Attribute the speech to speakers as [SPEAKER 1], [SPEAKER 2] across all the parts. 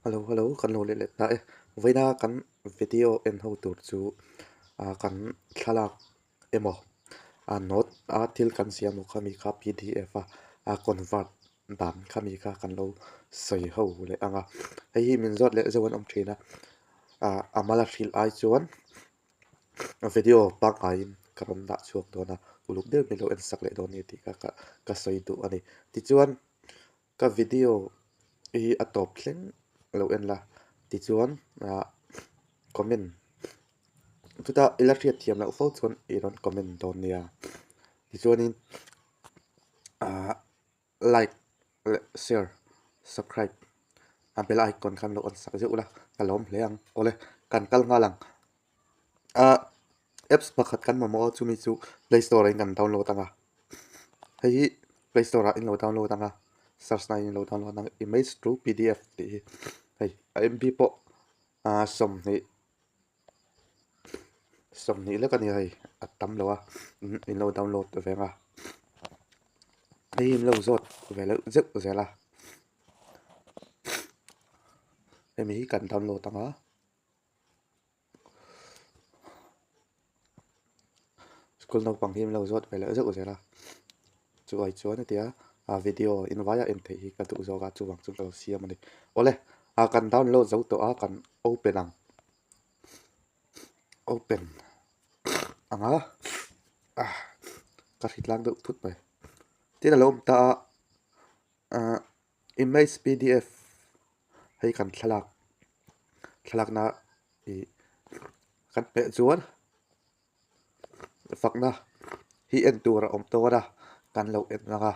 [SPEAKER 1] Hello, kan lo le le ta e voina kan video en ho tur chu kan thalak emo not a til kan siam no khami kha PDF a convert dan khami kha kan lo soi ho le anga hei min zot le zawon om thina amala thil ai chuan video pak ai karon da chuak dona uluk de melo en sak le don ni ti ka soi tu ani ti chuan ka video i atop thleng lo en la ti chuan comment tuta electric thiam la fo chuan iron comment don nia ti chuan in a like share subscribe a bell icon kan lo on sak je ula kalom hleang ole kan kal ngalang a apps pakhat kan mamo chumi chu play store in kan download anga hei play store in lo download anga search na in lo download anga image to pdf ti hei mp po som ni le kan hei atam lo in lo download venga hei im lo zot vele zek zela mi kan download anga school no pang him lo zot vele zek zela chu ai chuan tia a video in via in the hi ka tu zo ga chu wang chu lo siam ani ole a kan download zo to a kan open anga ka hritlang do thut mai tin alom ta image pdf hei kan thalak na i kan pe chuan fakna hi en tur om to da kan lo en nga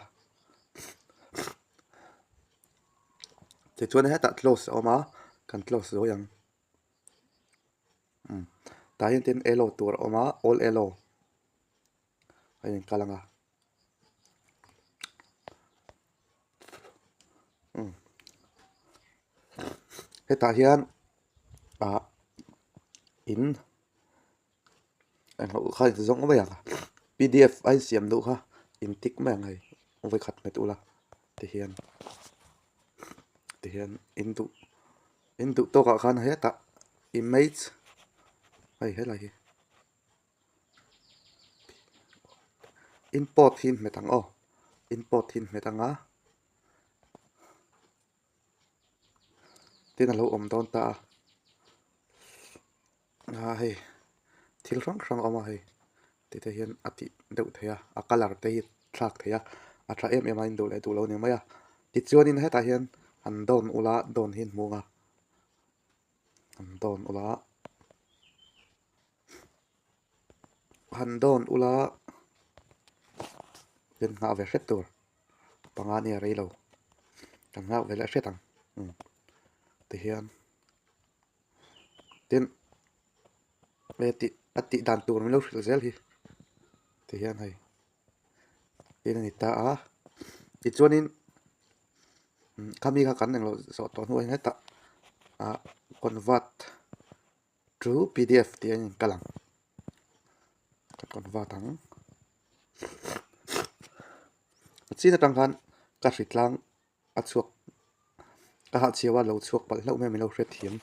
[SPEAKER 1] te chuan heta close oma kan close zo yang ta hian tin elo tur oma all elo hei kalanga heta hian a in anh hậu khai giống vậy à PDF ai xem đủ ha in tích mà ngày ông phải khát mệt ula thể hiện in tụ to cả khan hết ta image hay hết là gì import hin mẹ tăng import hin mẹ tăng á tên là lâu om don ta hay thil rang oma hay thì thể hiện ati đậu thế à color thế thak thế à thà em anh đậu lại đậu lâu này mấy thì chuan in hết ta hiện han don ula don hin munga han don ula handon ula den nga ve hret tur pangani a reilo kan nga ve la hretang te hian tin me ti ati dan tur mi lo hril zel hi te hian hei tin ani ta a ti chuanin kami kha kan neng lo so to nu hen ta a convert to pdf ti an kalang kan convert ang china tang khan ka hritlang a chuak ka ha chiawa lo chuak pal hlo me mi lo hret thiam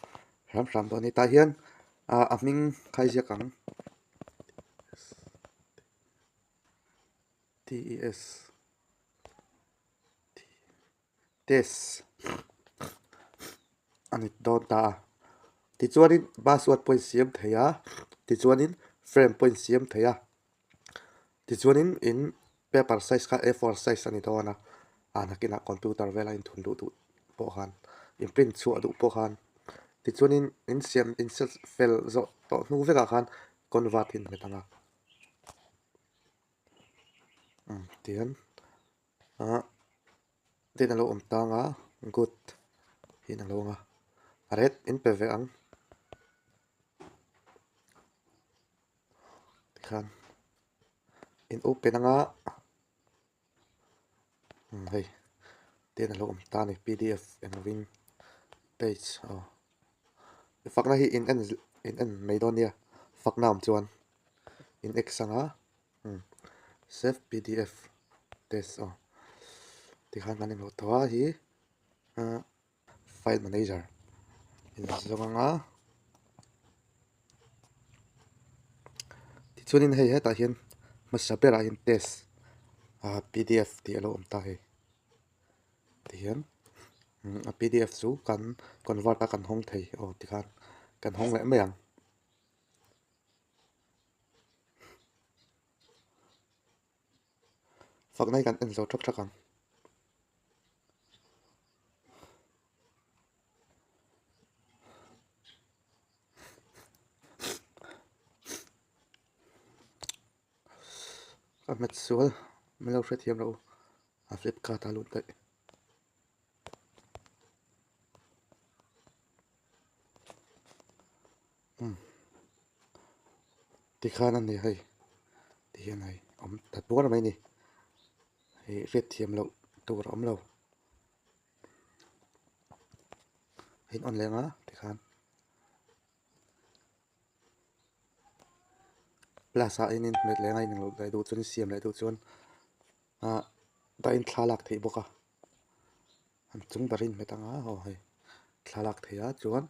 [SPEAKER 1] ram to ni ta hian a ming khai zia kang tes tes ani don ta ti chuanin password point siam theya ti chuanin frame point siam theya ti chuanin in paper size kha a4 size ani dona anakina computer vela in thun du po khan in print chu adu po khan ti chuanin in siam in cell fel zo to nu veka khan convert in metanga tian a tin alo om tanga good hin alo nga red in pve ang khan in open anga hei tin alo om ta ni pdf and win page fakna hi in en meidon ya fakna om chuan in x anga save pdf test thì khán giả nên lo to hi file manager in zonga ti chunin hei heta hian masabera in test PDF ti alo om ta hei ti hian a PDF chu kan convert a kan hong thei o ti khan kan hong le mayang phak nai kan en zo thak thakang a met sual melo hret hiam lo a Flipkart alun tai ti khan an ni hei ti hian hei om ta tur mai ni hei hret hiam lo tur om lo hin on lenga ti khan plaza in met lenga in lo dai du chun siam lai du chuan da in thlalak thei boka an chung barin metanga ho hei thlalak theia chuan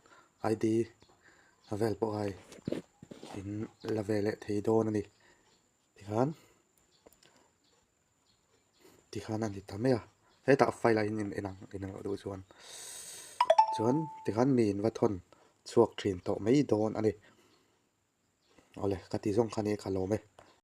[SPEAKER 1] ID avel po ai in lavele thei don ani ti khan ani tamea heta file line in enang du chuan ti khan min wa thon chuak thin to mai don ani ole kati zong khani khalo me